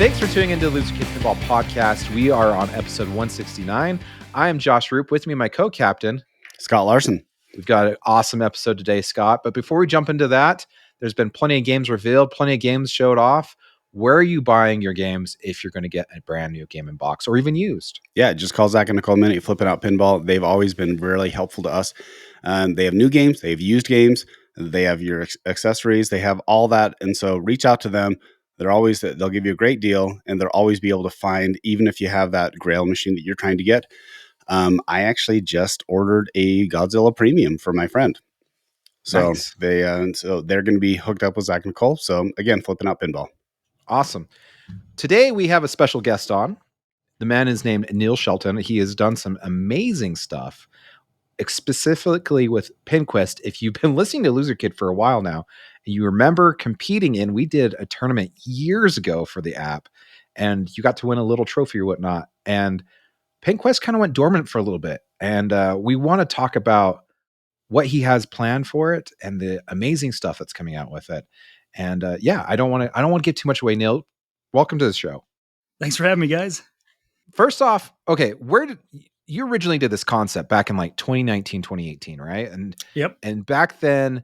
Thanks for tuning into the Loser Kid Pinball Podcast. We are on episode 169. I am Josh Roop. With me, my co-captain, Scott Larson. We've got an awesome episode today, Scott. But before we jump into that, there's been plenty of games revealed, plenty of games showed off. Where are you buying your games if you're going to get a brand new game in box or even used? Yeah, just call Zach and Nicole Minute, Flipping Out Pinball. They've always been really helpful to us. They have new games, they have used games, they have your accessories, they have all that. And so reach out to them. They'll give you a great deal, and they'll always be able to find, even if you have that Grail machine that you're trying to get. I actually just ordered a Godzilla Premium for my friend. So nice. they're going to be hooked up with Zach and Nicole. So again, Flipping Out Pinball. Awesome. Today we have a special guest on. The man is named Neil Shelton. He has done some amazing stuff, specifically with Pinquest. If you've been listening to Loser Kid for a while now, and you remember competing in, we did a tournament years ago for the app, and you got to win a little trophy or whatnot. And Pinquest kind of went dormant for a little bit. And we want to talk about what he has planned for it and the amazing stuff that's coming out with it. And I don't want to get too much away. Neil, welcome to the show. Thanks for having me, guys. First off, okay, where did you originally did this concept back in like 2019, 2018, right? And yep. And back then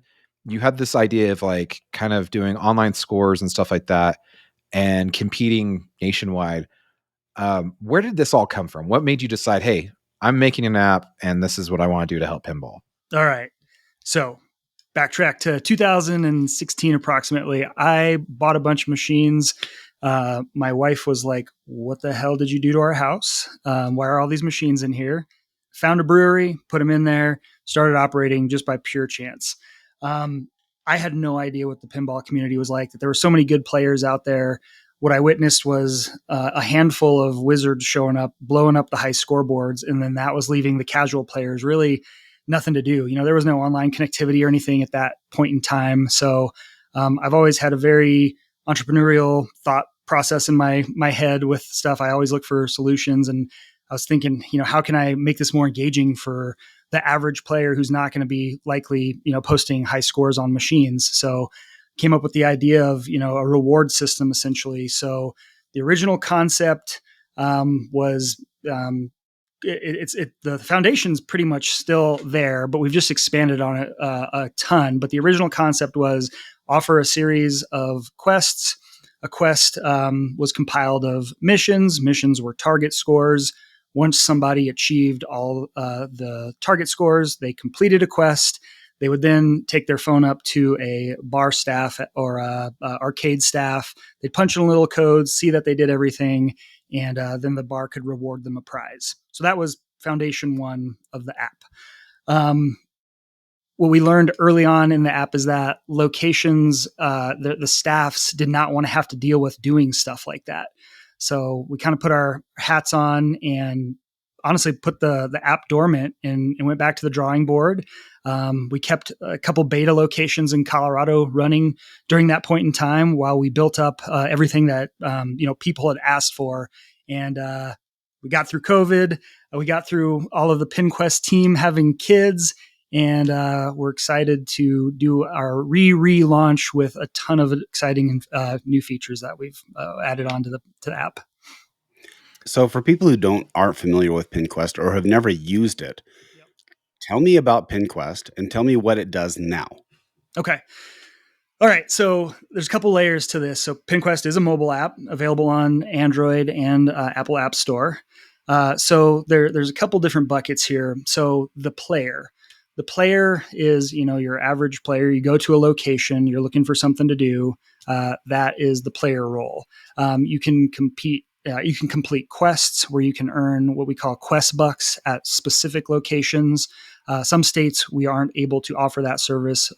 you had this idea of like kind of doing online scores and stuff like that and competing nationwide. Where did this all come from? What made you decide, hey, I'm making an app and this is what I want to do to help pinball? All right. So backtrack to 2016 approximately. I bought a bunch of machines. My wife was like, what the hell did you do to our house? Why are all these machines in here? Found a brewery, put them in there, started operating just by pure chance. I had no idea what the pinball community was like, that there were so many good players out there. What I witnessed was a handful of wizards showing up, blowing up the high scoreboards, and then that was leaving the casual players really nothing to do. There was no online connectivity or anything at that point in time. So I've always had a very entrepreneurial thought process in my head with stuff. I always look for solutions, and I was thinking, how can I make this more engaging for the average player who's not going to be likely, posting high scores on machines. So came up with the idea of, a reward system essentially. So the original concept was the foundation's pretty much still there, but we've just expanded on it a ton. But the original concept was offer a series of quests. A quest was compiled of missions. Missions were target scores. Once somebody achieved all the target scores, they completed a quest. They would then take their phone up to a bar staff or arcade staff. They'd punch in a little code, see that they did everything, and then the bar could reward them a prize. So that was foundation one of the app. What we learned early on in the app is that locations, the staffs did not want to have to deal with doing stuff like that. So we kind of put our hats on and honestly put the app dormant and went back to the drawing board. We kept a couple beta locations in Colorado running during that point in time while we built up everything that people had asked for. And we got through COVID. We got through all of the Pinquest team having kids. And we're excited to do our relaunch with a ton of exciting new features that we've added onto the app. So for people who aren't familiar with Pinquest or have never used it, yep, tell me about Pinquest and tell me what it does now. Okay. All right. So there's a couple layers to this. So Pinquest is a mobile app available on Android and Apple App Store. So there's a couple different buckets here. So the player is, your average player. You go to a location, you're looking for something to do. That is the player role. You can compete. You can complete quests where you can earn what we call quest bucks at specific locations. Some states we aren't able to offer that service,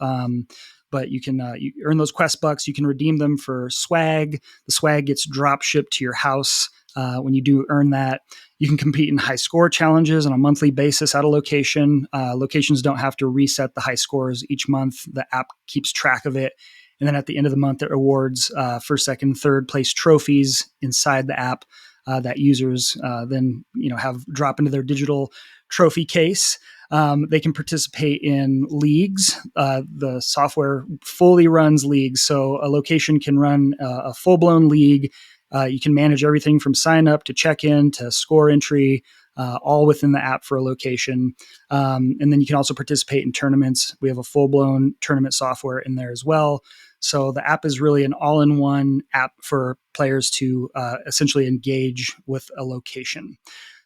but you can you earn those quest bucks. You can redeem them for swag. The swag gets drop shipped to your house when you do earn that. You can compete in high score challenges on a monthly basis at a location. Locations don't have to reset the high scores each month. The app keeps track of it. And then at the end of the month, it awards first, second, third place trophies inside the app that users then have drop into their digital trophy case. They can participate in leagues. The software fully runs leagues. So a location can run a full-blown league You can manage everything from sign up to check in to score entry, all within the app for a location. And then you can also participate in tournaments. We have a full-blown tournament software in there as well. So the app is really an all-in-one app for players to essentially engage with a location.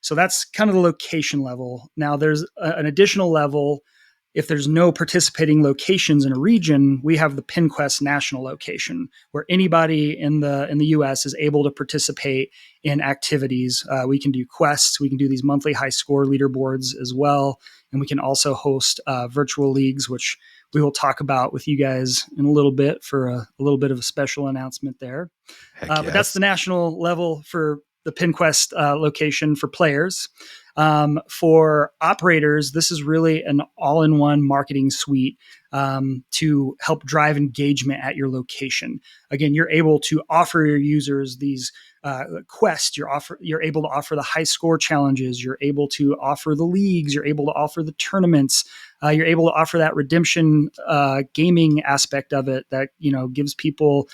So that's kind of the location level. Now there's an additional level. If there's no participating locations in a region, we have the Pinquest national location where anybody in the US is able to participate in activities. We can do quests, we can do these monthly high score leaderboards as well, and we can also host virtual leagues, which we will talk about with you guys in a little bit for a little bit of a special announcement there. But that's the national level for the Pinquest location for players. For operators, this is really an all-in-one marketing suite to help drive engagement at your location. Again, you're able to offer your users these quests. You're able to offer the high score challenges. You're able to offer the leagues. You're able to offer the tournaments. You're able to offer that redemption gaming aspect of it that gives people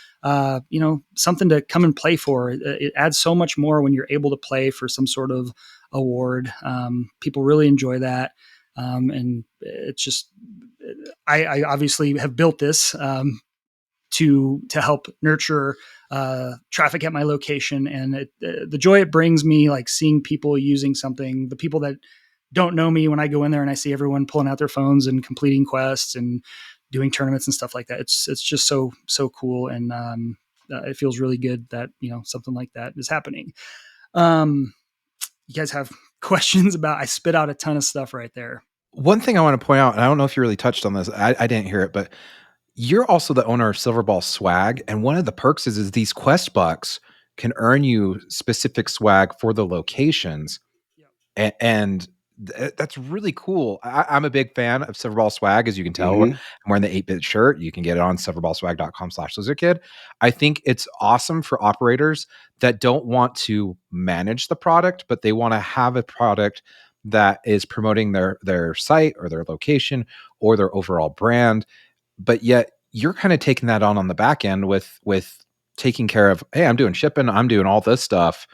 something to come and play for. It adds so much more when you're able to play for some sort of award. People really enjoy that, and it's just I obviously have built this to help nurture traffic at my location, and the joy it brings me, like seeing people using something, the people that don't know me, when I go in there and I see everyone pulling out their phones and completing quests and doing tournaments and stuff like that. It's just so cool, and it feels really good that something like that is happening. You guys have questions about? I spit out a ton of stuff right there. One thing I want to point out, and I don't know if you really touched on this, I didn't hear it, but you're also the owner of Silverball Swag, and one of the perks is these quest bucks can earn you specific swag for the locations, and that's really cool. I'm a big fan of Silverball Swag, as you can tell. I'm wearing the 8-bit shirt. You can get it on silverballswag.com/lizardkid. I think it's awesome for operators that don't want to manage the product, but they want to have a product that is promoting their site or their location or their overall brand. But yet you're kind of taking that on the back end with taking care of, hey, I'm doing shipping, I'm doing all this stuff.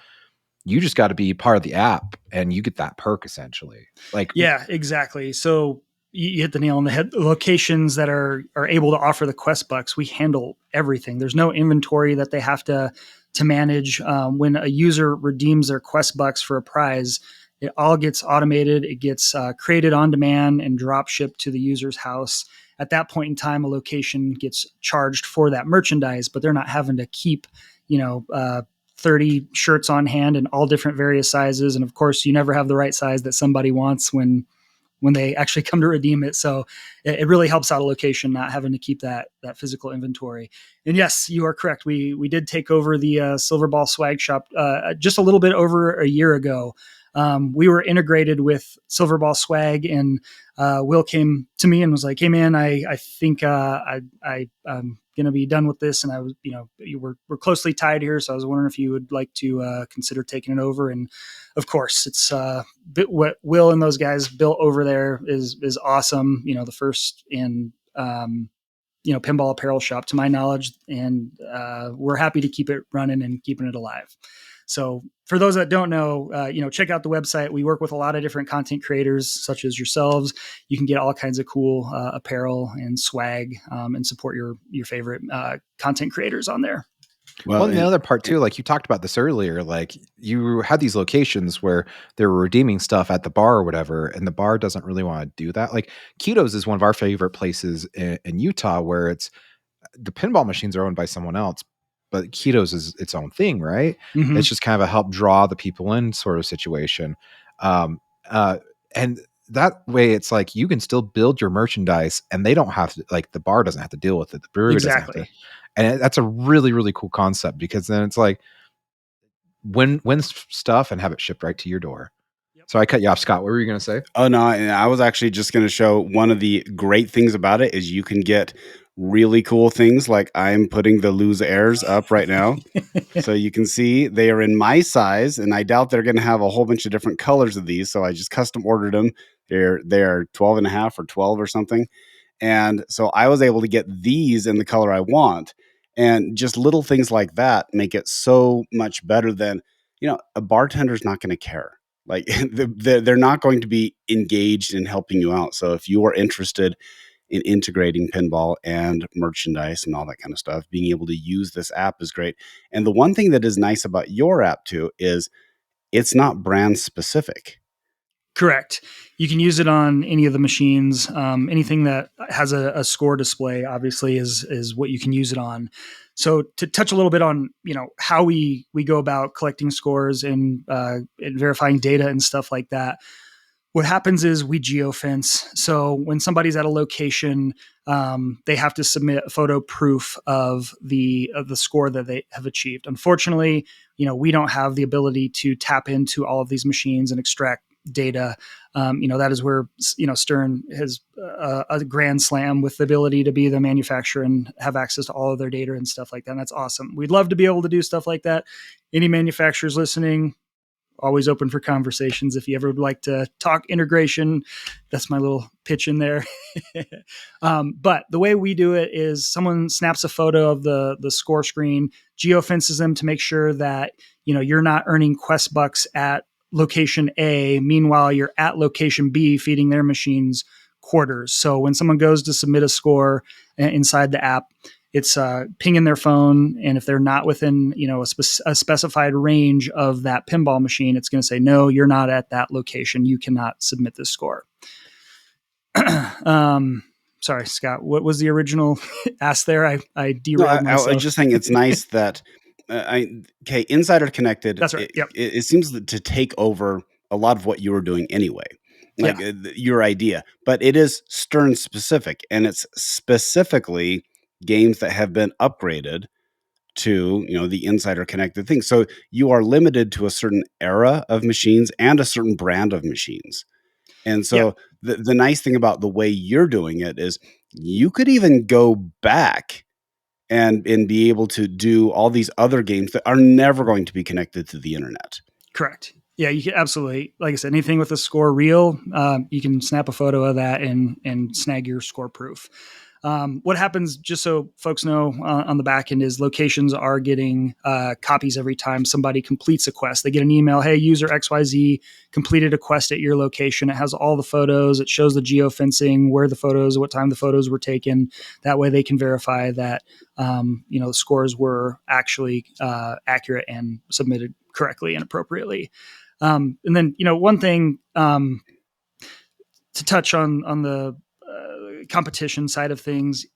You just got to be part of the app and you get that perk essentially. Yeah, exactly. So you hit the nail on the head. Locations that are able to offer the quest bucks, we handle everything. There's no inventory that they have to manage. When a user redeems their quest bucks for a prize, it all gets automated. It gets created on demand and drop shipped to the user's house. At that point in time, a location gets charged for that merchandise, but they're not having to keep, 30 shirts on hand in all different various sizes. And of course, you never have the right size that somebody wants when they actually come to redeem it. So it really helps out a location not having to keep that physical inventory. And yes, you are correct. We did take over the Silverball Swag Shop just a little bit over a year ago. We were integrated with Silverball Swag, and Will came to me and was like, "Hey man, I think I'm going to be done with this." And I was, we're closely tied here. So I was wondering if you would like to consider taking it over. And of course, it's what Will and those guys built over there is awesome. The first in pinball apparel shop to my knowledge, and we're happy to keep it running and keeping it alive. So for those that don't know, check out the website. We work with a lot of different content creators such as yourselves. You can get all kinds of cool apparel and swag and support your favorite content creators on there. Well, and the other part too, like you talked about this earlier, like you had these locations where they were redeeming stuff at the bar or whatever, and the bar doesn't really want to do that. Like Keto's is one of our favorite places in Utah, where it's the pinball machines are owned by someone else, but Keto's is its own thing, right? Mm-hmm. It's just kind of a help draw the people in sort of situation. And that way it's like you can still build your merchandise and they don't have to, like the bar doesn't have to deal with it. The brewery doesn't have to. And that's a really, really cool concept, because then it's like win stuff and have it shipped right to your door. Yep. So I cut you off, Scott. What were you going to say? Oh, no. I was actually just going to show one of the great things about it is you can get really cool things. Like I'm putting the Lose Airs up right now. So you can see they are in my size, and I doubt they're going to have a whole bunch of different colors of these. So I just custom ordered them. They're 12 and a half or 12 or something. And so I was able to get these in the color I want. And just little things like that make it so much better than, a bartender's not going to care. Like they're not going to be engaged in helping you out. So if you are interested in integrating pinball and merchandise and all that kind of stuff, being able to use this app is great. And the one thing that is nice about your app too is it's not brand specific. Correct. You can use it on any of the machines. Anything that has a score display, obviously, is what you can use it on. So to touch a little bit on how we go about collecting scores and verifying data and stuff like that. What happens is we geofence. So when somebody's at a location, they have to submit photo proof of the score that they have achieved. Unfortunately, we don't have the ability to tap into all of these machines and extract data. That is where Stern has a grand slam with the ability to be the manufacturer and have access to all of their data and stuff like that. And that's awesome. We'd love to be able to do stuff like that. Any manufacturers listening, always open for conversations. If you ever would like to talk integration, that's my little pitch in there. But the way we do it is someone snaps a photo of the score screen, geofences them to make sure that you're not earning quest bucks at location A. Meanwhile, you're at location B feeding their machines quarters. So when someone goes to submit a score inside the app, it's pinging their phone, and if they're not within a specified range of that pinball machine, it's going to say, no, you're not at that location. You cannot submit this score. Sorry, Scott, what was the original ask there? I derailed myself. I was just saying it's nice that Insider Connected. That's right. Yep. It seems to take over a lot of what you were doing anyway, like your idea, but it is Stern specific, and it's specifically games that have been upgraded to the Insider Connected thing. So you are limited to a certain era of machines and a certain brand of machines. And so the nice thing about the way you're doing it is you could even go back and be able to do all these other games that are never going to be connected to the internet. Correct. Yeah, you can absolutely, like I said, anything with a score reel, you can snap a photo of that and snag your score proof. What happens, just so folks know, on the back end is locations are getting copies every time somebody completes a quest. They get an email, hey, user XYZ completed a quest at your location. It has all the photos. It shows the geofencing, where the photos, what time the photos were taken. That way they can verify that the scores were actually accurate and submitted correctly and appropriately. And then, one thing to touch on the competition side of things,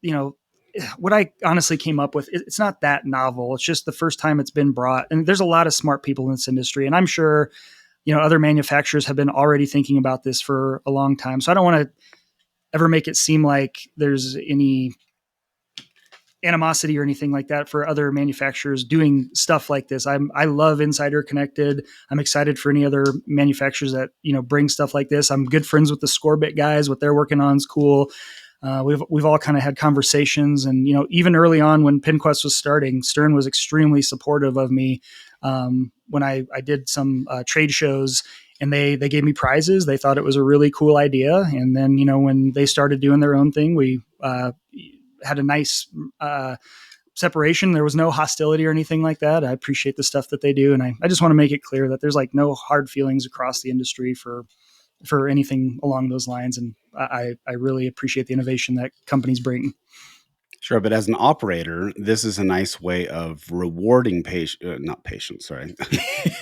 what I honestly came up with, it's not that novel. It's just the first time it's been brought. And there's a lot of smart people in this industry. And I'm sure, other manufacturers have been already thinking about this for a long time. So I don't want to ever make it seem like there's any animosity or anything like that for other manufacturers doing stuff like this. I love Insider Connected. I'm excited for any other manufacturers that, bring stuff like this. I'm good friends with the Scorebit guys. What they're working on is cool. We've all kind of had conversations, and, even early on when Pinquest was starting, Stern was extremely supportive of me. When I did some trade shows, and they gave me prizes. They thought it was a really cool idea. And then, when they started doing their own thing, we, had a nice separation. There was no hostility or anything like that. I appreciate the stuff that they do. And I just want to make it clear that there's no hard feelings across the industry for anything along those lines. And I really appreciate the innovation that companies bring. Sure. But as an operator, this is a nice way of rewarding not patience. Sorry.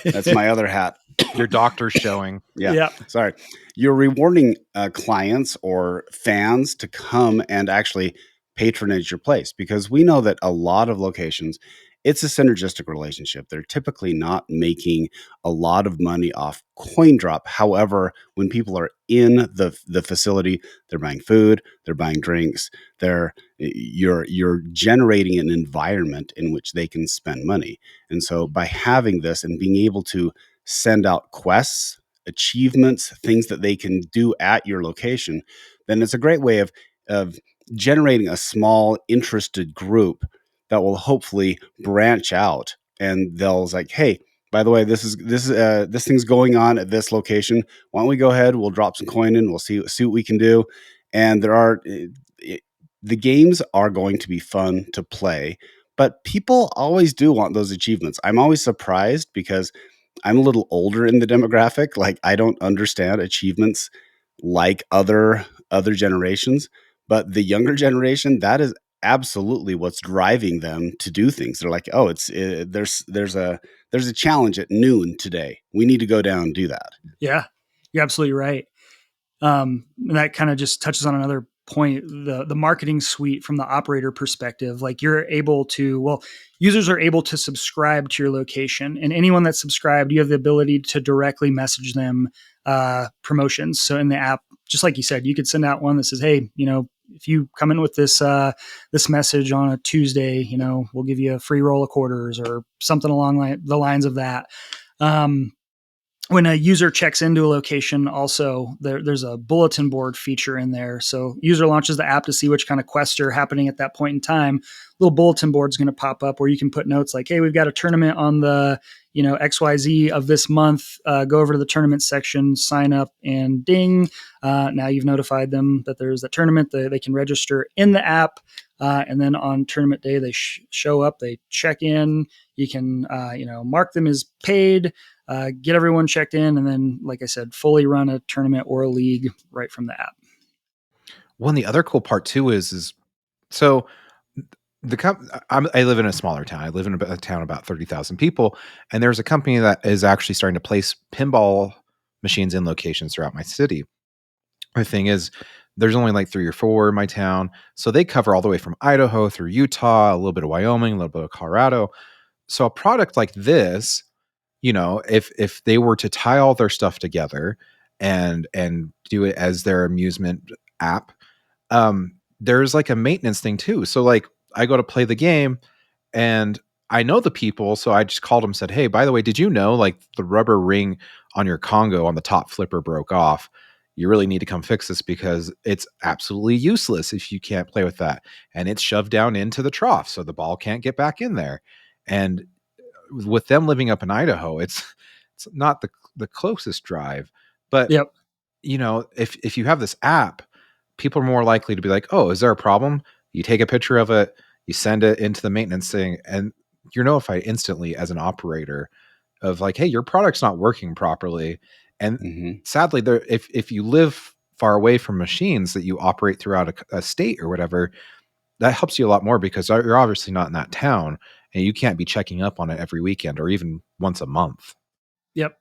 That's my other hat. Your doctor's showing. Yeah. Sorry. You're rewarding clients or fans to come and actually patronage your place, because we know that a lot of locations, it's a synergistic relationship. They're typically not making a lot of money off coin drop. However, when people are in the facility, they're buying food, they're buying drinks, you're generating an environment in which they can spend money. And so by having this and being able to send out quests, achievements, things that they can do at your location, then it's a great way of generating a small interested group that will hopefully branch out, and they'll like, hey, by the way, this thing's going on at this location. Why don't we go ahead? We'll drop some coin in. We'll see what we can do. And the games are going to be fun to play, but people always do want those achievements. I'm always surprised because I'm a little older in the demographic. Like, I don't understand achievements like other generations, but the younger generation, that is absolutely what's driving them to do things. They're like, oh, there's a challenge at noon today. We need to go down and do that. Yeah, you're absolutely right. And that kind of just touches on another point, the marketing suite from the operator perspective. Like, users are able to subscribe to your location, and anyone that's subscribed, you have the ability to directly message them promotions. So in the app, just like you said, you could send out one that says, hey, if you come in with this message on a Tuesday, we'll give you a free roll of quarters or something along the lines of that. When a user checks into a location, also there's a bulletin board feature in there. So user launches the app to see which kind of quests are happening at that point in time. Little bulletin board is going to pop up where you can put notes like, hey, we've got a tournament on the XYZ of this month. Go over to the tournament section, sign up, and ding. Now you've notified them that there's a tournament. They can register in the app. And then on tournament day, they show up, they check in. You can mark them as paid. Get everyone checked in, and then, like I said, fully run a tournament or a league right from the app. Well, and the other cool part too is so I live in a smaller town. I live in a town about 30,000 people, and there's a company that is actually starting to place pinball machines in locations throughout my city. The thing is, there's only like 3 or 4 in my town, so they cover all the way from Idaho through Utah, a little bit of Wyoming, a little bit of Colorado. So a product like this, if they were to tie all their stuff together and do it as their amusement app, there's like a maintenance thing too. So like, I go to play the game and I know the people, so I just called them, said, hey, by the way, did you know like the rubber ring on your Congo on the top flipper broke off? You really need to come fix this because it's absolutely useless if you can't play with that. And it's shoved down into the trough, so the ball can't get back in there. And with them living up in Idaho, it's not the closest drive, but Yep. if you have this app, people are more likely to be like, oh, is there a problem? You take a picture of it, you send it into the maintenance thing, and you're notified instantly as an operator of like, hey, your product's not working properly. And sadly, if you live far away from machines that you operate throughout a state or whatever, that helps you a lot more because you're obviously not in that town and you can't be checking up on it every weekend or even once a month. Yep.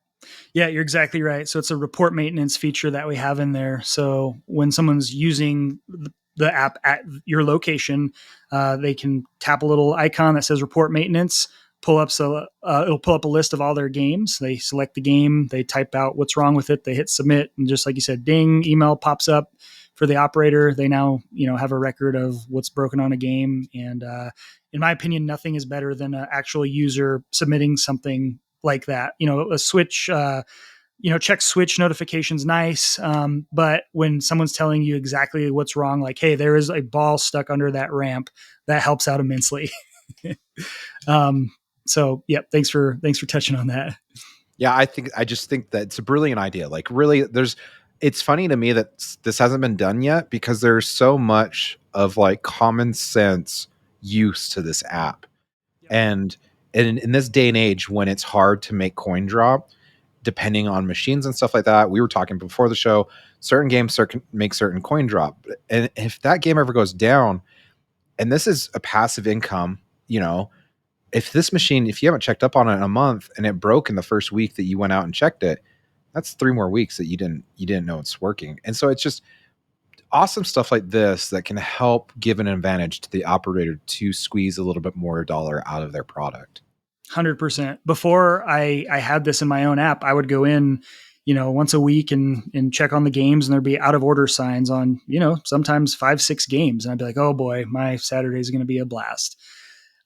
Yeah, you're exactly right. So it's a report maintenance feature that we have in there. So when someone's using the app at your location, they can tap a little icon that says report maintenance, it'll pull up a list of all their games. They select the game, they type out what's wrong with it, they hit submit, and just like you said, ding, email pops up for the operator. They now, have a record of what's broken on a game. And in my opinion, nothing is better than an actual user submitting something like that. A switch, check switch notifications, nice. But when someone's telling you exactly what's wrong, like, hey, there is a ball stuck under that ramp, that helps out immensely. So yeah, thanks for touching on that. Yeah, I just think that it's a brilliant idea. Like, really, it's funny to me that this hasn't been done yet because there's so much of like common sense use to this app. And in this day and age when it's hard to make coin drop, depending on machines and stuff like that, we were talking before the show, certain games make certain coin drop. And if that game ever goes down, and this is a passive income, if this machine, if you haven't checked up on it in a month and it broke in the first week that you went out and checked it, that's 3 more weeks that you didn't know it's working. And so it's just awesome stuff like this that can help give an advantage to the operator to squeeze a little bit more dollar out of their product. 100%. Before I had this in my own app, I would go in, once a week and check on the games, and there'd be out of order signs on, sometimes 5-6 games. And I'd be like, oh boy, my Saturday is going to be a blast.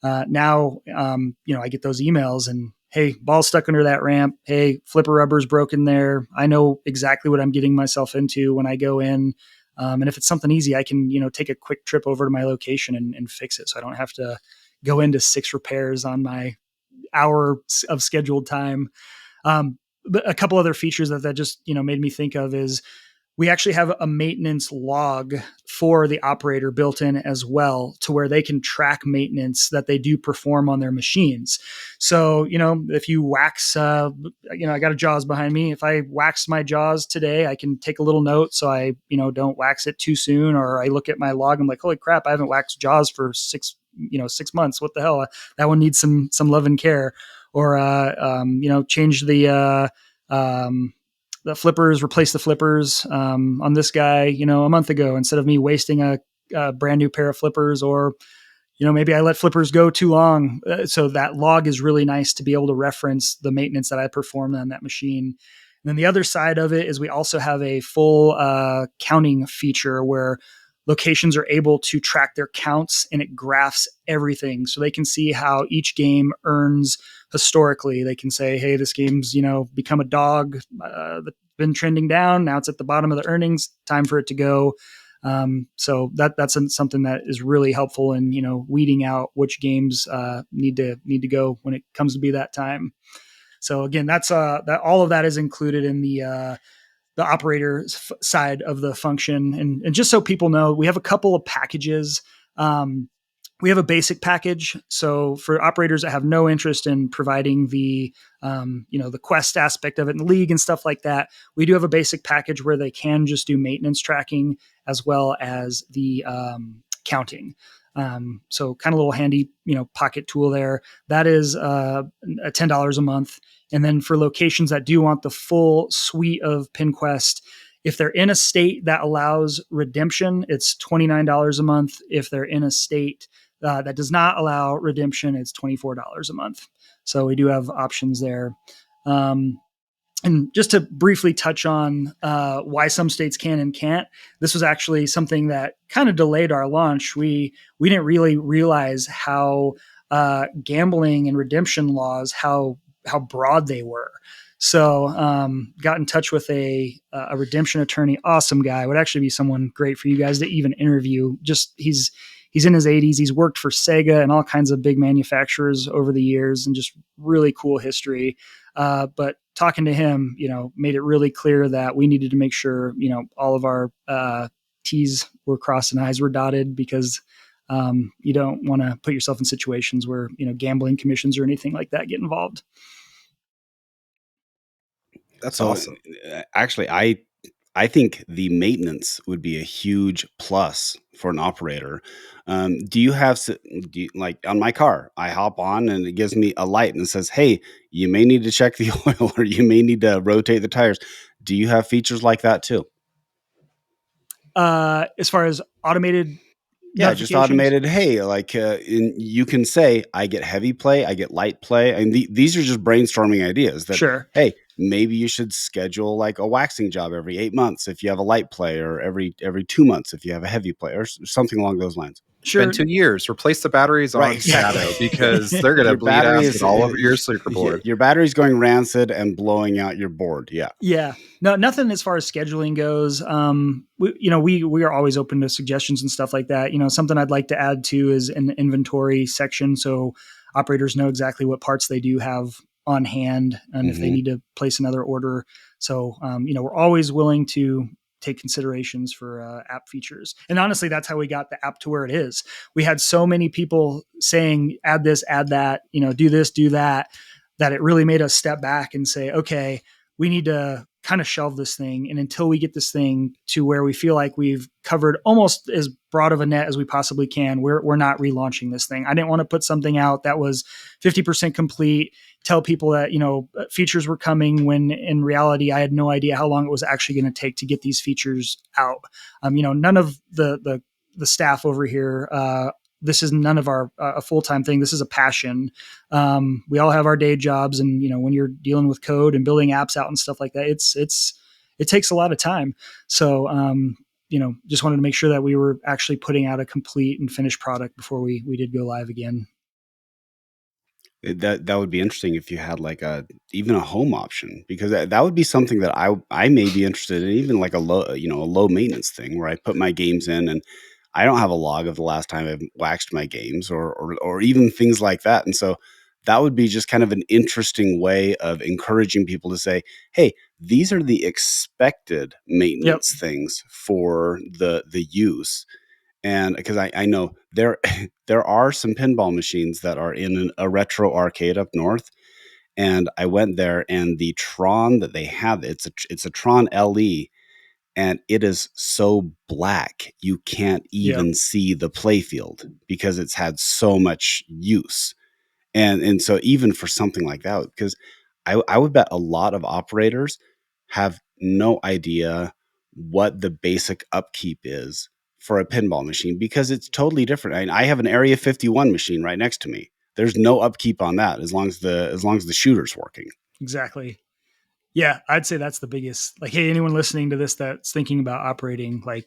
Now, I get those emails and, hey, ball stuck under that ramp. Hey, flipper rubber's broken there. I know exactly what I'm getting myself into when I go in. And if it's something easy, I can, take a quick trip over to my location and fix it. So I don't have to go into 6 repairs on my hour of scheduled time. But a couple other features that just, made me think of is we actually have a maintenance log for the operator built in as well, to where they can track maintenance that they do perform on their machines. So, if you wax, I got a Jaws behind me. If I wax my Jaws today, I can take a little note so I, don't wax it too soon. Or I look at my log, I'm like, holy crap, I haven't waxed Jaws for 6 months. What the hell? That one needs some love and care. Or, change the flippers, replace the flippers on this guy, a month ago, instead of me wasting a brand new pair of flippers. Or, maybe I let flippers go too long. So that log is really nice to be able to reference the maintenance that I performed on that machine. And then the other side of it is we also have a full counting feature where locations are able to track their counts, and it graphs everything. So they can see how each game earns historically. They can say, hey, this game's, become a dog that's been trending down. Now it's at the bottom of the earnings, time for it to go. So that's something that is really helpful in, weeding out which games need to go when it comes to be that time. So again, that's that all of that is included in the operator side of the function. And just so people know, we have a couple of packages. We have a basic package. So for operators that have no interest in providing the quest aspect of it and league and stuff like that, we do have a basic package where they can just do maintenance tracking as well as the counting. So kind of a little handy, pocket tool there. That is $10 a month. And then for locations that do want the full suite of Pinquest, if they're in a state that allows redemption, it's $29 a month. If they're in a state that does not allow redemption, it's $24 a month. So we do have options there. And just to briefly touch on why some states can and can't, this was actually something that kind of delayed our launch. We didn't really realize how gambling and redemption laws, how broad they were. So got in touch with a redemption attorney, awesome guy, would actually be someone great for you guys to even interview. Just he's in his 80s. He's worked for Sega and all kinds of big manufacturers over the years, and just really cool history. But talking to him, made it really clear that we needed to make sure, all of our T's were crossed and I's were dotted, because you don't want to put yourself in situations where, gambling commissions or anything like that get involved. That's awesome. Actually, I think the maintenance would be a huge plus for an operator. Do you like on my car, I hop on and it gives me a light and it says, hey, you may need to check the oil, or you may need to rotate the tires. Do you have features like that too? As far as automated, just automated. Hey, you can say, I get heavy play, I get light play. And these are just brainstorming ideas that, sure. Hey, maybe you should schedule like a waxing job every 8 months if you have a light play, or every 2 months if you have a heavy play, or something along those lines. Sure. Spend 2 years, replace the batteries on Shadow, because they're going to bleed acid all over your circuit board. Your battery's going rancid and blowing out your board. Yeah. Yeah. No, nothing as far as scheduling goes. We are always open to suggestions and stuff like that. Something I'd like to add to is an inventory section, so operators know exactly what parts they do have on hand, and if they need to place another order. So, we're always willing to take considerations for app features. And honestly, that's how we got the app to where it is. We had so many people saying, add this, add that, do this, do that, that it really made us step back and say, okay, we need to kind of shelve this thing. And until we get this thing to where we feel like we've covered almost as broad of a net as we possibly can, we're not relaunching this thing. I didn't want to put something out that was 50% complete, tell people that, features were coming, when in reality, I had no idea how long it was actually going to take to get these features out. None of the staff over here, this is none of our a full-time thing. This is a passion. We all have our day jobs, and when you're dealing with code and building apps out and stuff like that, it takes a lot of time. So just wanted to make sure that we were actually putting out a complete and finished product before we did go live again. That would be interesting if you had like even a home option, because that would be something that I may be interested in, even like a low maintenance thing where I put my games in and I don't have a log of the last time I've waxed my games, or even things like that. And so that would be just kind of an interesting way of encouraging people to say, hey, these are the expected maintenance things for the use. And because I know there are some pinball machines that are in a retro arcade up north, and I went there, and the Tron that they have, it's a Tron LE, and it is so black you can't even see the playfield because it's had so much use. And so even for something like that, because I would bet a lot of operators have no idea what the basic upkeep is for a pinball machine, because it's totally different. I mean, I have an Area 51 machine right next to me. There's no upkeep on that as long as the shooter's working. Exactly. Yeah, I'd say that's the biggest. Like, hey, anyone listening to this that's thinking about operating, like,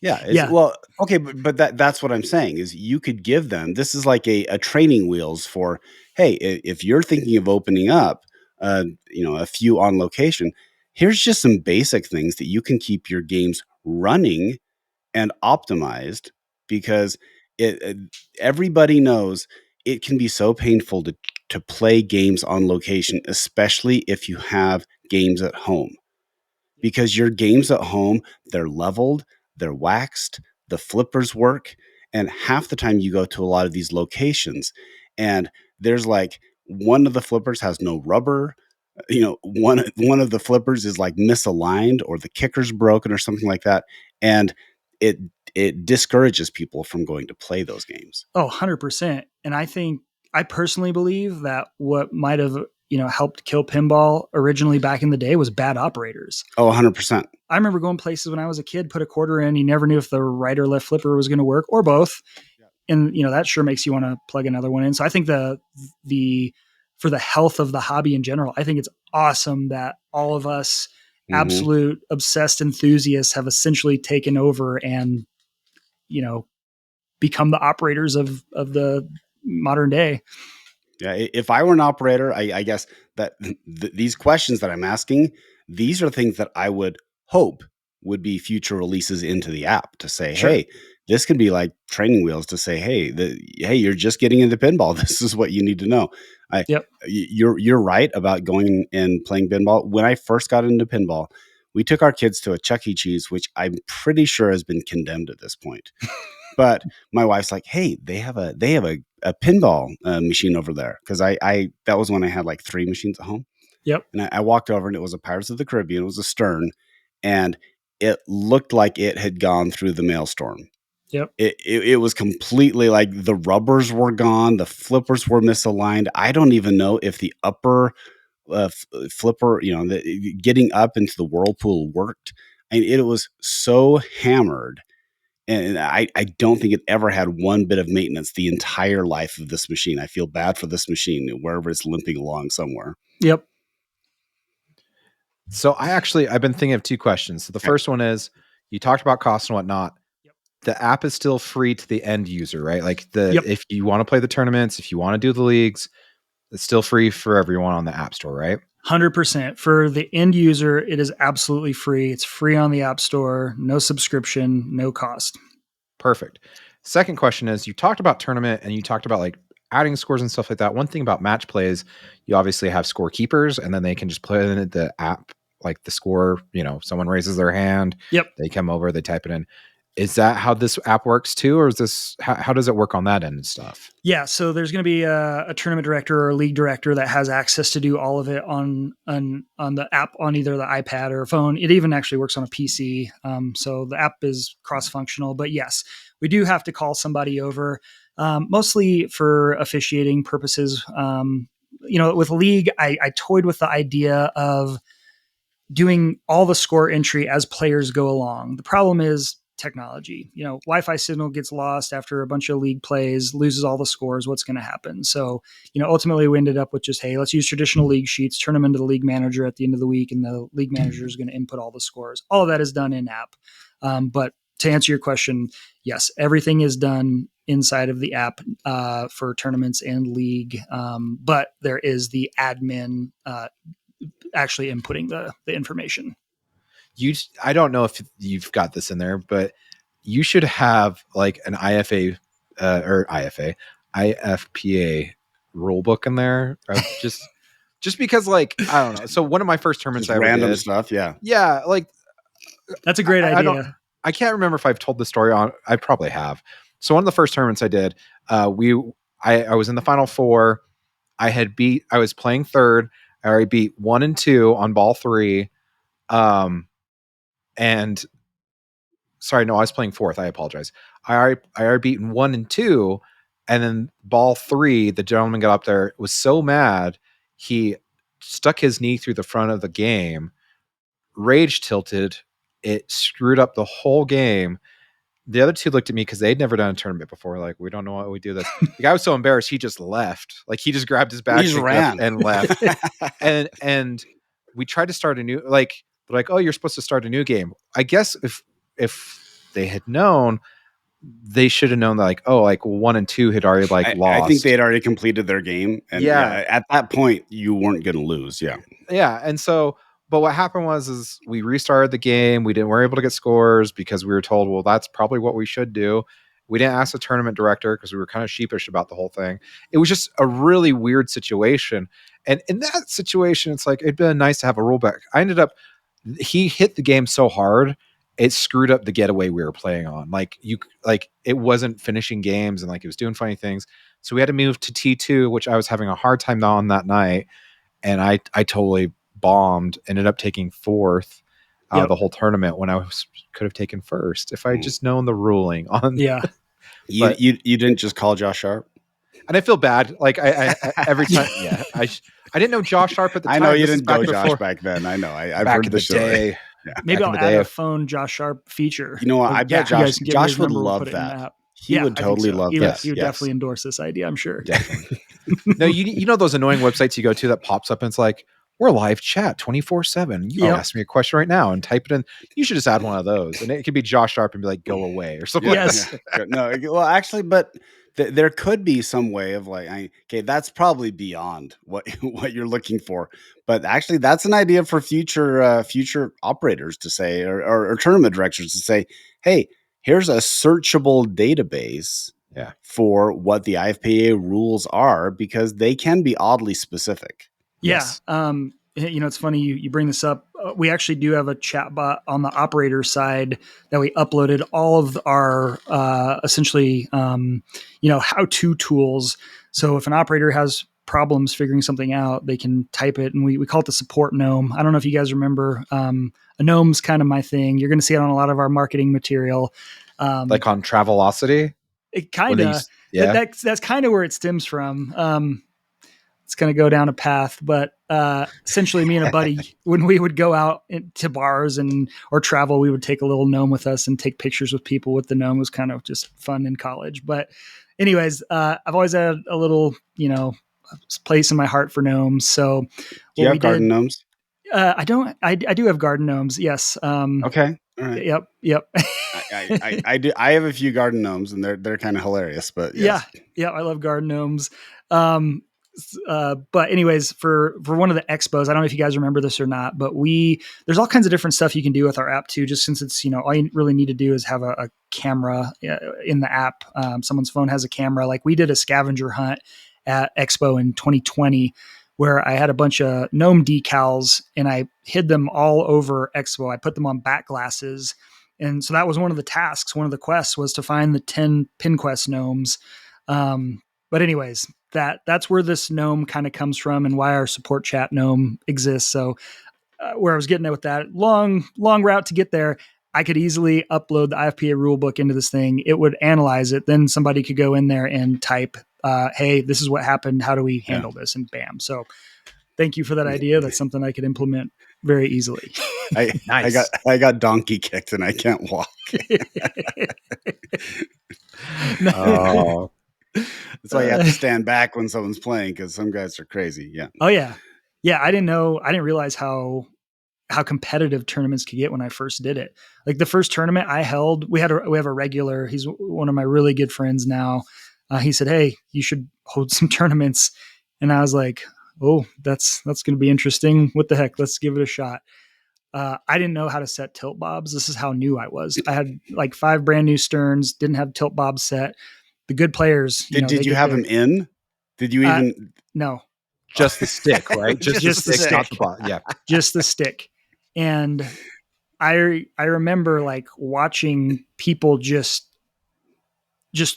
well, okay, but that's what I'm saying is you could give them, this is like a training wheels for, hey, if you're thinking of opening up, a few on location, here's just some basic things that you can keep your games running and optimized, because everybody knows it can be so painful to play games on location, especially if you have games at home, because your games at home, they're leveled, they're waxed, the flippers work. And half the time you go to a lot of these locations and there's like one of the flippers has no rubber. One of the flippers is like misaligned, or the kicker's broken or something like that. And it discourages people from going to play those games. Oh, 100%. And I personally believe that what might have, helped kill pinball originally back in the day was bad operators. Oh, 100%. I remember going places when I was a kid, put a quarter in, you never knew if the right or left flipper was going to work, or both. And, that sure makes you want to plug another one in. So I think for the health of the hobby in general, I think it's awesome that all of us absolute obsessed enthusiasts have essentially taken over and, become the operators of the modern day. Yeah, if I were an operator, I guess that these questions that I'm asking, these are things that I would hope would be future releases into the app to say, Sure. hey, this could be like training wheels to say, hey, you're just getting into pinball. This is what you need to know. You're right about going and playing pinball. When I first got into pinball, we took our kids to a Chuck E. Cheese, which I'm pretty sure has been condemned at this point. But my wife's like, hey, they have a pinball machine over there, because I that was when I had like 3 machines at home. Yep. And I walked over, and it was a Pirates of the Caribbean. It was a Stern, and it looked like it had gone through the maelstrom. Yep. It was completely like the rubbers were gone, the flippers were misaligned. I don't even know if the upper flipper, getting up into the whirlpool worked. I mean, it was so hammered. And I don't think it ever had one bit of maintenance the entire life of this machine. I feel bad for this machine, wherever it's limping along somewhere. Yep. So I've been thinking of 2 questions. So the first one is, you talked about cost and whatnot. Yep. The app is still free to the end user, right? Like if you want to play the tournaments, if you want to do the leagues, it's still free for everyone on the App Store, right? 100%. For the end user, it is absolutely free. It's free on the App Store, no subscription, no cost. Perfect. Second question is, you talked about tournament and you talked about like adding scores and stuff like that. One thing about match play is you obviously have scorekeepers, and then they can just put in the app, like the score, someone raises their hand. Yep. They come over, they type it in. Is that how this app works too? Or is this, how does it work on that end and stuff? Yeah. So there's going to be a tournament director or a league director that has access to do all of it on the app, on either the iPad or phone. It even actually works on a PC. So the app is cross-functional, but yes, we do have to call somebody over, mostly for officiating purposes. With league, I toyed with the idea of doing all the score entry as players go along. The problem is technology. Wi-Fi signal gets lost after a bunch of league plays, loses all the scores. What's going to happen? So, ultimately we ended up with just, hey, let's use traditional league sheets, turn them into the league manager at the end of the week, and the league manager is going to input all the scores. All of that is done in app. But to answer your question, yes, everything is done inside of the app for tournaments and league. But there is the admin actually inputting the information. I don't know if you've got this in there, but you should have like an IFPA rule book in there of just just because like, I don't know. So one of my first tournaments Just I ever random did, stuff. Yeah. yeah, like That's a great idea. I can't remember if I've told the story on. I probably have. So one of the first tournaments I did, I was in the final four. I was playing third. I already beat 1 and 2 on ball 3. And sorry, no, I was playing fourth. I apologize. I already beaten 1 and 2, and then ball 3, the gentleman got up there, was so mad, he stuck his knee through the front of the game, rage tilted, it screwed up the whole game. The other two looked at me because they'd never done a tournament before. Like, we don't know what we do this. The guy was so embarrassed, he just left. Like, he just grabbed his bag, He just ran and left. and we tried to start a new, like, oh, you're supposed to start a new game. I guess if they had known, they should have known that, like, oh, like 1 and 2 had already lost. I think they had already completed their game, and at that point, you weren't going to lose. Yeah. And so. But what happened is we restarted the game. We weren't able to get scores because we were told, well, that's probably what we should do. We didn't ask the tournament director because we were kind of sheepish about the whole thing. It was just a really weird situation. And in that situation, it's like, it'd been nice to have a rule back. He hit the game so hard, it screwed up the getaway we were playing on. Like it wasn't finishing games and like it was doing funny things. So we had to move to T2, which I was having a hard time on that night. And I totally bombed, ended up taking fourth out of the whole tournament when I could have taken first if I had just known the ruling on. Yeah. You didn't just call Josh Sharp? And I feel bad. Like I every time. Yeah. I didn't know Josh Sharp at the time. I know you didn't know Josh back then. I know. I've heard the story. Yeah. Maybe I'll add a phone Josh Sharp feature. You know what? I bet Josh would love that. He would totally love that. He would definitely endorse this idea, I'm sure. Definitely. No, you know those annoying websites you go to that pops up and it's like, we're live chat 24/7. You can ask me a question right now and type it in. You should just add one of those, and it could be Josh Sharp and be like, "Go away" or something. Yes. Like that. No. Well, actually, but there could be some way of like, okay, that's probably beyond what you're looking for. But actually, that's an idea for future operators to say, or tournament directors to say, hey, here's a searchable database. Yeah. For what the IFPA rules are, because they can be oddly specific. Yeah. Yes. It's funny you bring this up. We actually do have a chat bot on the operator side that we uploaded all of our essentially, how-to tools. So if an operator has problems figuring something out, they can type it, and we call it the support gnome. I don't know if you guys remember. A gnome's kind of my thing. You're going to see it on a lot of our marketing material. Like on Travelocity? It kind of. Yeah. That's kind of where it stems from. It's going to go down a path, but essentially me and a buddy, when we would go out to bars or travel, we would take a little gnome with us and take pictures with people with the gnome. It was kind of just fun in college. But anyways, I've always had a little, place in my heart for gnomes. So do you have garden gnomes? I don't. I do have garden gnomes. Yes. Okay. All right. Yep. I do. I have a few garden gnomes, and they're kind of hilarious. But yes. Yeah. I love garden gnomes. But anyways, for one of the expos, I don't know if you guys remember this or not, but there's all kinds of different stuff you can do with our app too, just since it's, all you really need to do is have a camera in the app. Someone's phone has a camera. Like we did a scavenger hunt at Expo in 2020 where I had a bunch of gnome decals and I hid them all over Expo. I put them on back glasses. And so that was one of the tasks. One of the quests was to find the 10 Pinquest gnomes. But anyways, that's where this gnome kind of comes from and why our support chat gnome exists. So where I was getting at with that long route to get there, I could easily upload the IFPA rulebook into this thing. It would analyze it. Then somebody could go in there and type, hey, this is what happened. How do we handle this? And bam. So thank you for that idea. That's something I could implement very easily. Nice. I got donkey kicked and I can't walk. Oh. That's why you have to stand back when someone's playing, because some guys are crazy. Yeah. Oh yeah. Yeah. I didn't realize how competitive tournaments could get when I first did it. Like the first tournament I held, we have a regular, he's one of my really good friends now. He said, hey, you should hold some tournaments. And I was like, oh, that's going to be interesting. What the heck? Let's give it a shot. I didn't know how to set tilt bobs. This is how new I was. I had like 5 brand new Sterns, didn't have tilt bobs set. The good players. Did you have them in? Did you even? No. Just the stick, right? Just the stick. not the ball. Yeah. Just the stick. And I remember like watching people just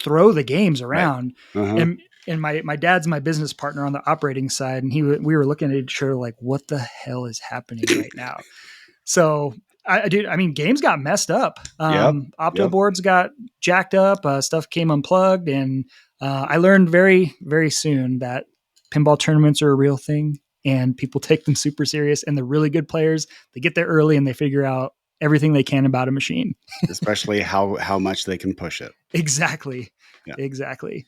throw the games around. Uh-huh. And my dad's my business partner on the operating side, and we were looking at each other like, what the hell is happening right now? So I mean, games got messed up. Opto boards got jacked up. Stuff came unplugged, and I learned very, very soon that pinball tournaments are a real thing, and people take them super serious. And the really good players, they get there early and they figure out everything they can about a machine, especially how much they can push it. Exactly. Yeah. Exactly.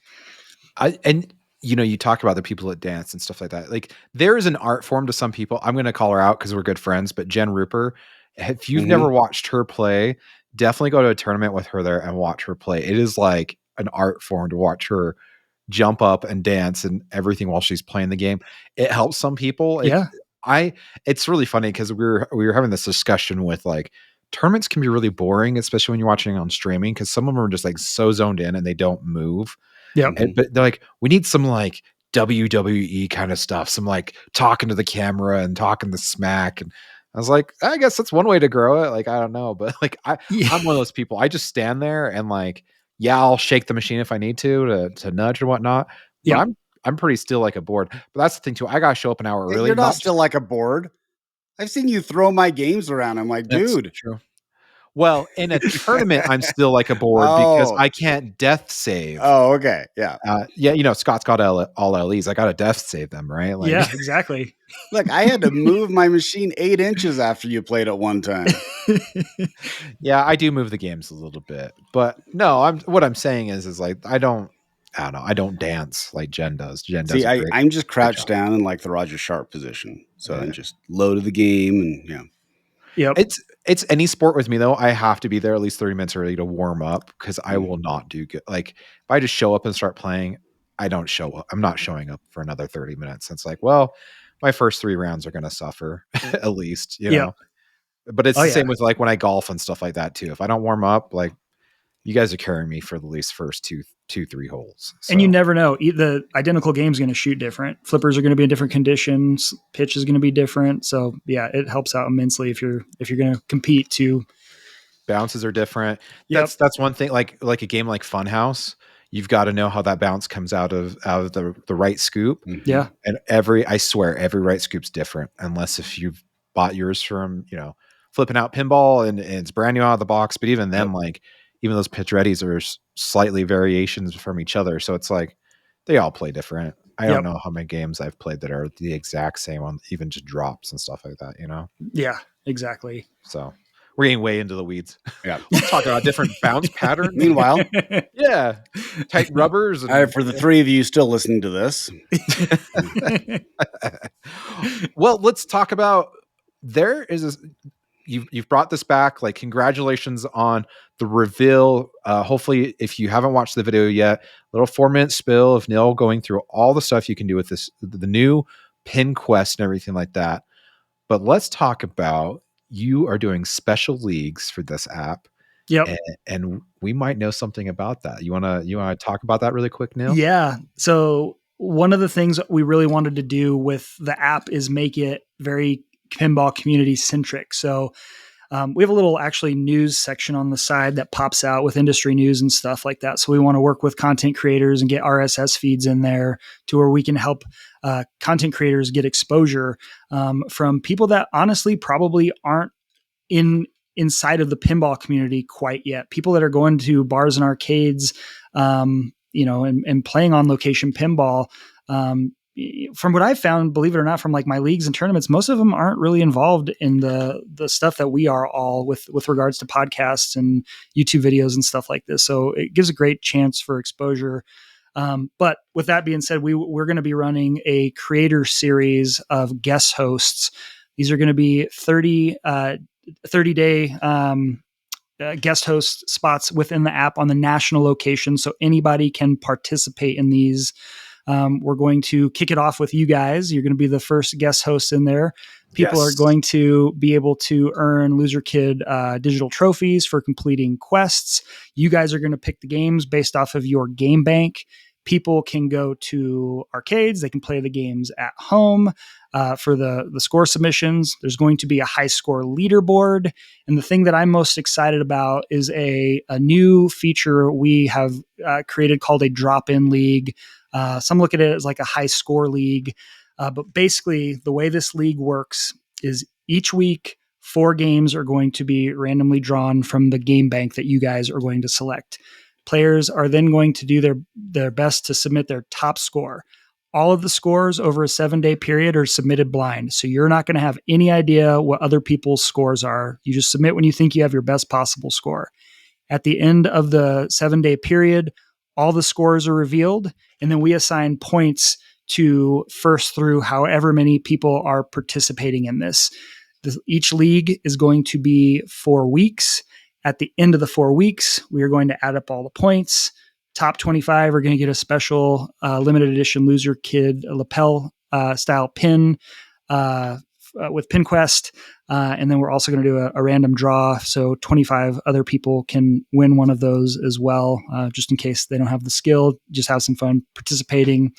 And you talk about the people that dance and stuff like that. Like there is an art form to some people. I'm going to call her out because we're good friends, but Jen Rupert, if you've never watched her play, definitely go to a tournament with her there and watch her play. It is like an art form to watch her jump up and dance and everything while she's playing the game. It helps some people. It's really funny because we were having this discussion with like tournaments can be really boring, especially when you're watching on streaming, because some of them are just like so zoned in and they don't move. Yeah. But they're like, we need some like WWE kind of stuff, some like talking to the camera and talking the smack. And I was like, I guess that's one way to grow it. Like, I don't know, but like I'm one of those people. I just stand there and like, yeah, I'll shake the machine if I need to nudge or whatnot. But I'm pretty still like a board. But that's the thing too. I gotta show up an hour early. You're not still like a board. I've seen you throw my games around. I'm like, dude. True. Well, in a tournament, I'm still like a board because I can't death save. Oh, okay. Yeah. Scott's got all LEs. I got to death save them, right? Like, yeah, exactly. Look, I had to move my machine 8 inches after you played it one time. Yeah, I do move the games a little bit. But no, what I'm saying is like, I don't dance like Jen does. See, I'm just crouched down in like the Roger Sharp position. So I'm just low to the game and Yep. It's any sport with me though. I have to be there at least 30 minutes early to warm up because I will not do good. Like if I just show up and start playing, I don't show up. I'm not showing up for another 30 minutes. It's like, well, my first 3 rounds are going to suffer at least, you know. But it's the same with like when I golf and stuff like that too. If I don't warm up, like you guys are carrying me for the least first 2-3 holes. So. And you never know. The identical game is going to shoot different. Flippers are going to be in different conditions. Pitch is going to be different. So yeah, it helps out immensely if you're going to compete too. Bounces are different. That's one thing. Like a game like Funhouse, you've got to know how that bounce comes out of the right scoop. Mm-hmm. Yeah. And I swear every right scoop's different unless if you've bought yours from, Flipping Out Pinball and it's brand new out of the box. But even then, like, even those pitch readies are slightly variations from each other. So it's like they all play different. I don't know how many games I've played that are the exact same on even just drops and stuff like that, Yeah, exactly. So we're getting way into the weeds. Yeah. Let's talk about different bounce patterns. Meanwhile, tight rubbers. For the 3 of you still listening to this. Well, let's talk about you've brought this back. Like, congratulations on the reveal. Hopefully, if you haven't watched the video yet, little 4-minute spill of Neil going through all the stuff you can do with this, the new Pinquest and everything like that. But let's talk about you are doing special leagues for this app. Yep. And we might know something about that. You wanna talk about that really quick, Neil? Yeah. So one of the things we really wanted to do with the app is make it very pinball community centric. So we have a little actually news section on the side that pops out with industry news and stuff like that. So we want to work with content creators and get RSS feeds in there to where we can help content creators get exposure from people that honestly probably aren't inside of the pinball community quite yet. People that are going to bars and arcades, and playing on location pinball. From what I've found, believe it or not, from like my leagues and tournaments, most of them aren't really involved in the stuff that we are all with regards to podcasts and YouTube videos and stuff like this. So it gives a great chance for exposure. But with that being said, we're going to be running a creator series of guest hosts. These are going to be 30-day guest host spots within the app on the national location. So anybody can participate in these. We're going to kick it off with you guys. You're going to be the first guest hosts in there. People are going to be able to earn Loser Kid digital trophies for completing quests. You guys are going to pick the games based off of your game bank. people can go to arcades. They can play the games at home. For the score submissions, there's going to be a high score leaderboard. And the thing that I'm most excited about is a new feature we have created called a drop-in league. Some look at it as like a high score league. But basically, the way this league works is each week, 4 games are going to be randomly drawn from the game bank that you guys are going to select. Players are then going to do their best to submit their top score. All of the scores over a 7-day period are submitted blind. So you're not going to have any idea what other people's scores are. You just submit when you think you have your best possible score. At the end of the 7-day period, all the scores are revealed, and then we assign points to first through however many people are participating in this. Each league is going to be 4 weeks. At the end of the 4 weeks, we are going to add up all the points. Top 25 are going to get a special limited edition Loser Kid lapel style pin with Pinquest. And then we're also going to do a random draw. So 25 other people can win one of those as well, just in case they don't have the skill, just have some fun participating.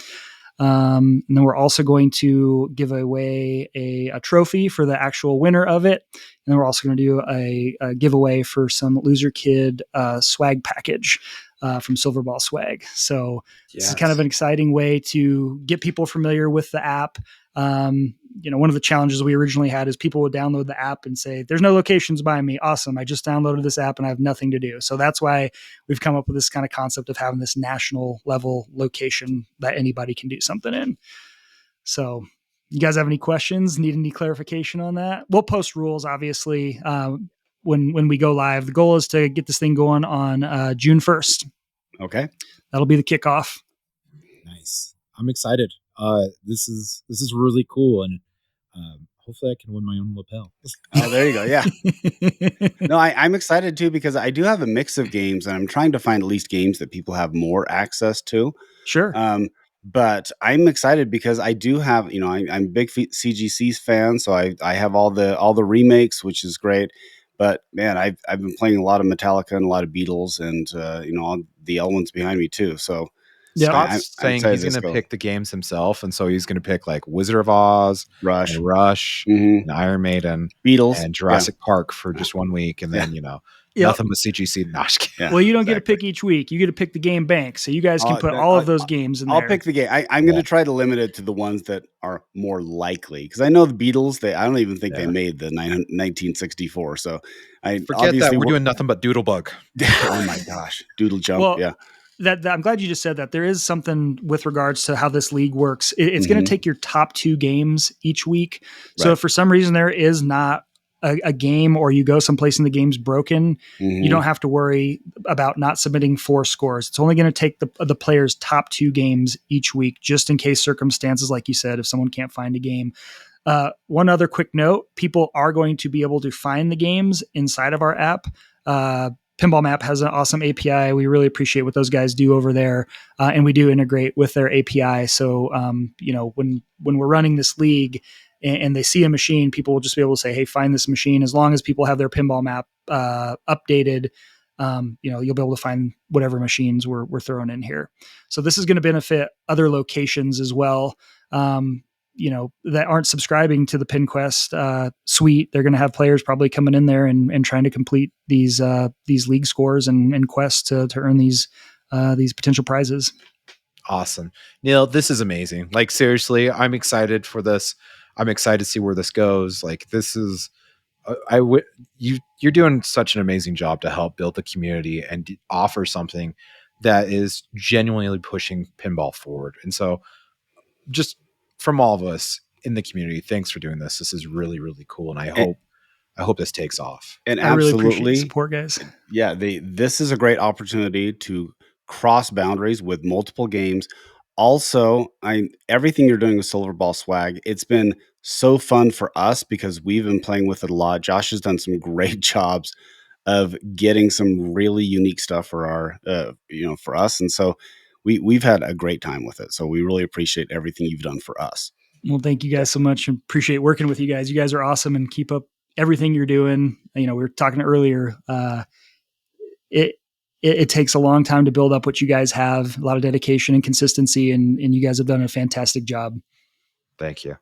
And then we're also going to give away a trophy for the actual winner of it. And then we're also going to do a giveaway for some Loser Kid swag package from Silverball Swag. So This is kind of an exciting way to get people familiar with the app. One of the challenges we originally had is people would download the app and say, there's no locations by me. Awesome. I just downloaded this app and I have nothing to do. So that's why we've come up with this kind of concept of having this national level location that anybody can do something in. So you guys have any questions? Need any clarification on that? We'll post rules, obviously, when we go live. The goal is to get this thing going on June 1st. Okay. That'll be the kickoff. Nice. I'm excited. This is really cool, and hopefully I can win my own lapel. Oh, there you go. Yeah. No, I'm excited too, because I do have a mix of games, and I'm trying to find at least games that people have more access to. Sure. But I'm excited because I do have, I'm a big CGC fan, so I have all the remakes, which is great. But man, I've been playing a lot of Metallica and a lot of Beatles, and all the L ones behind me too. So yeah, Scott's saying he's going to pick the games himself, and so he's going to pick like Wizard of Oz, Rush, and Iron Maiden, Beatles, and Jurassic Park for just 1 week, and then nothing but CGC. Well, you don't get to pick each week; you get to pick the game bank, so you guys can put all of those games in there. I'll pick the game. I'm going to try to limit it to the ones that are more likely, because I know the Beatles. I don't even think they made the 1964. So I forget that we're doing nothing but Doodlebug. Oh my gosh, Doodle Jump. Well, yeah. That I'm glad you just said that. There is something with regards to how this league works. It's going to take your top 2 games each week. So if for some reason there is not a game, or you go someplace and the game's broken, you don't have to worry about not submitting 4 scores. It's only going to take the player's top 2 games each week, just in case circumstances, like you said, if someone can't find a game. One other quick note, people are going to be able to find the games inside of our app. Pinball Map has an awesome API. We really appreciate what those guys do over there. And we do integrate with their API. So, when we're running this league and they see a machine, people will just be able to say, hey, find this machine. As long as people have their Pinball Map updated, you'll be able to find whatever machines we're throwing in here. So this is going to benefit other locations as well. That aren't subscribing to the Pinquest suite. They're going to have players probably coming in there and trying to complete these league scores and quests to earn these potential prizes. Awesome. Neil, this is amazing. Like, seriously, I'm excited for this. I'm excited to see where this goes. Like, this is, you're doing such an amazing job to help build the community and offer something that is genuinely pushing pinball forward. And so just from all of us in the community, thanks for doing this. This is really, really cool. And I hope this takes off. And I really appreciate the support, guys. Yeah. This is a great opportunity to cross boundaries with multiple games. Also, everything you're doing with Silverball Swag, it's been so fun for us because we've been playing with it a lot. Josh has done some great jobs of getting some really unique stuff for our, for us. And so we've had a great time with it. So we really appreciate everything you've done for us. Well, thank you guys so much. Appreciate working with you guys. You guys are awesome, and keep up everything you're doing. We were talking earlier. it takes a long time to build up what you guys have, a lot of dedication and consistency, and you guys have done a fantastic job. Thank you.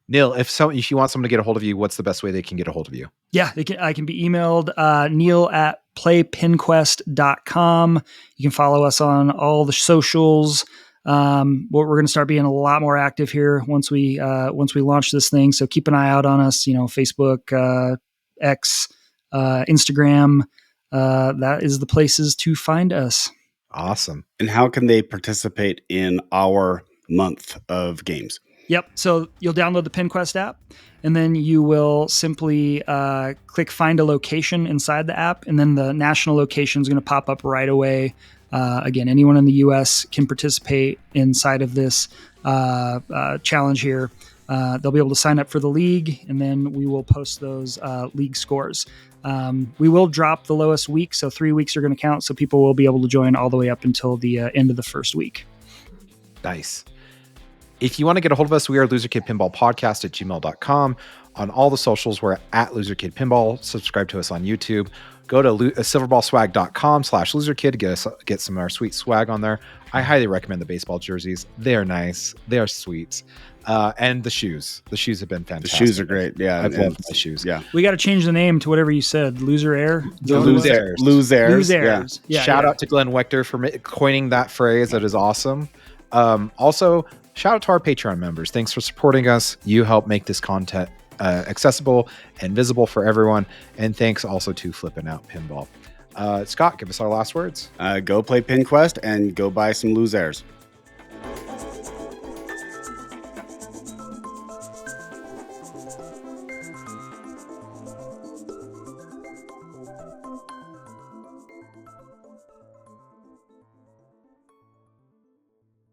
Neil, if you want someone to get a hold of you, what's the best way they can get a hold of you? Yeah, I can be emailed, neil@playpinquest.com. You can follow us on all the socials. We're going to start being a lot more active here once we launch this thing. So keep an eye out on us, Facebook, X, Instagram. That is the places to find us. Awesome. And how can they participate in our month of games? Yep. So you'll download the Pinquest app, and then you will simply click find a location inside the app, and then the national location is going to pop up right away. Again, anyone in the U.S. can participate inside of this challenge here. They'll be able to sign up for the league, and then we will post those league scores. We will drop the lowest week, so 3 weeks are going to count, so people will be able to join all the way up until the end of the first week. Nice. If you want to get a hold of us, we are loserkidpinballpodcast@gmail.com. On all the socials, we're at loserkidpinball. Subscribe to us on YouTube. Go to silverballswag.com/loserkid. Get some of our sweet swag on there. I highly recommend the baseball jerseys. They are nice. They are sweet. And the shoes. The shoes have been fantastic. The shoes are great. Yeah. I've loved my shoes. Yeah. We got to change the name to whatever you said. Loser Air? Losers. Losers. Yeah. Shout out to Glenn Wechter for coining that phrase. That is awesome. Also, shout out to our Patreon members. Thanks for supporting us. You help make this content accessible and visible for everyone. And thanks also to Flippin' Out Pinball. Scott, give us our last words. Go play Pinquest and go buy some Losers.